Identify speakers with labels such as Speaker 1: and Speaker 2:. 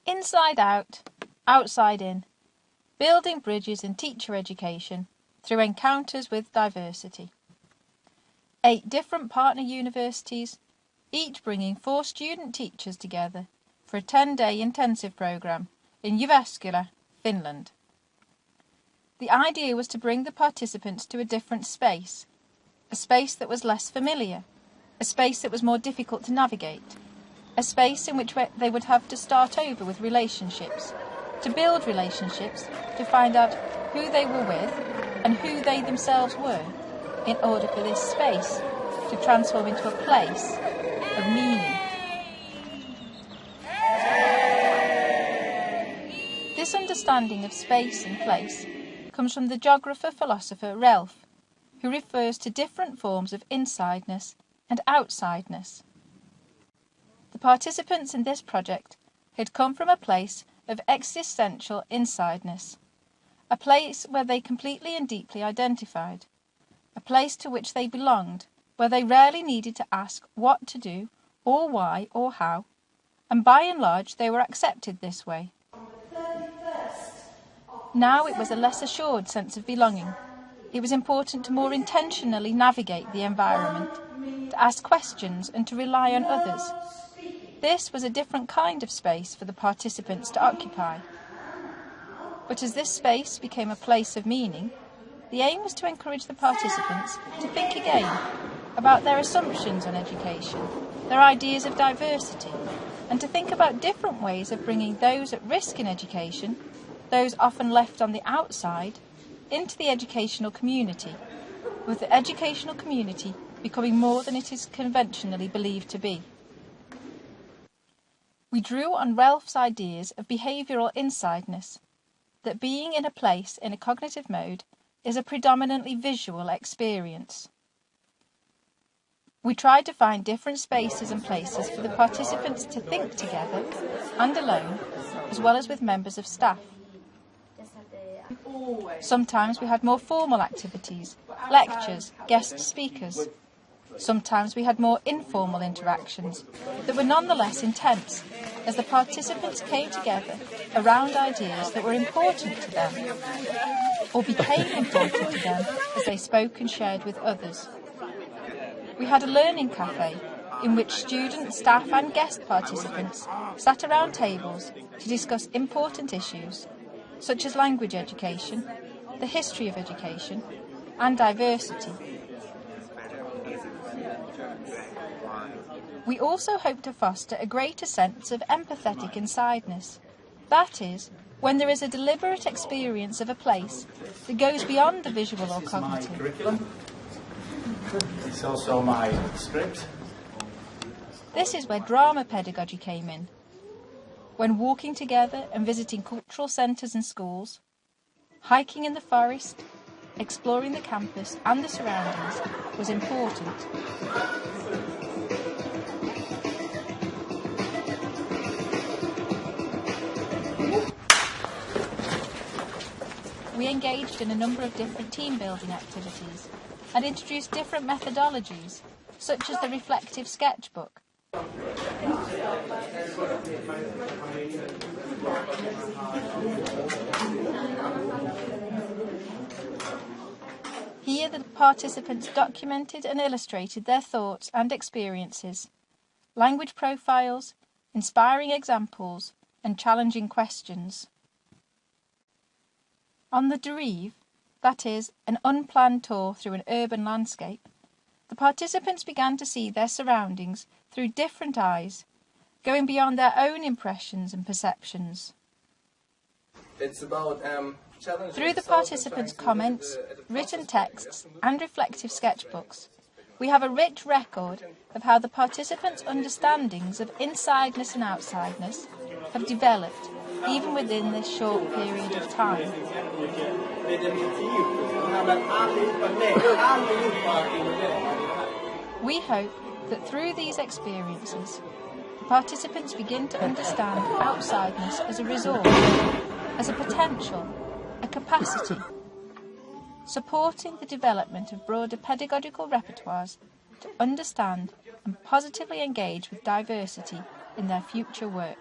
Speaker 1: Inside out, outside in, building bridges in teacher education through encounters with diversity. 8 different partner universities, each bringing 4 student teachers together for a 10-day intensive programme in Jyväskylä, Finland. The idea was to bring the participants to a different space, a space that was less familiar, a space that was more difficult to navigate, a space in which they would have to start over with relationships, to build relationships, to find out who they were with and who they themselves were, in order for this space to transform into a place of meaning. This understanding of space and place comes from the geographer-philosopher Relf, who refers to different forms of insideness and outsideness. The participants in this project had come from a place of existential insideness, a place where they completely and deeply identified, a place to which they belonged, where they rarely needed to ask what to do, or why, or how, and by and large they were accepted this way. Now it was a less assured sense of belonging. It was important to more intentionally navigate the environment, to ask questions and to rely on others. This was a different kind of space for the participants to occupy. But as this space became a place of meaning, the aim was to encourage the participants to think again about their assumptions on education, their ideas of diversity, and to think about different ways of bringing those at risk in education, those often left on the outside, into the educational community, with the educational community becoming more than it is conventionally believed to be. We drew on Relf's ideas of behavioural insideness, that being in a place in a cognitive mode is a predominantly visual experience. We tried to find different spaces and places for the participants to think together and alone, as well as with members of staff. Sometimes we had more formal activities, lectures, guest speakers. Sometimes we had more informal interactions that were nonetheless intense, as the participants came together around ideas that were important to them, or became important to them as they spoke and shared with others. We had a learning cafe in which students, staff and guest participants sat around tables to discuss important issues, such as language education, the history of education, and diversity. We also hope to foster a greater sense of empathetic insideness. That is, when there is a deliberate experience of a place that goes beyond the visual or cognitive.
Speaker 2: It's also my script.
Speaker 1: This is where drama pedagogy came in. When walking together and visiting cultural centres and schools, hiking in the forest, exploring the campus and the surroundings was important. We engaged in a number of different team-building activities and introduced different methodologies, such as the reflective sketchbook. Here the participants documented and illustrated their thoughts and experiences, language profiles, inspiring examples, and challenging questions. On the derive, that is, an unplanned tour through an urban landscape, the participants began to see their surroundings through different eyes, going beyond their own impressions and perceptions.
Speaker 3: It's about
Speaker 1: through the participants' comments, written texts and reflective sketchbooks, we have a rich record of how the participants' understandings of insideness and outsideness have developed even within this short period of time. We hope that through these experiences, the participants begin to understand outsideness as a resource, as a potential, a capacity, supporting the development of broader pedagogical repertoires to understand and positively engage with diversity in their future work.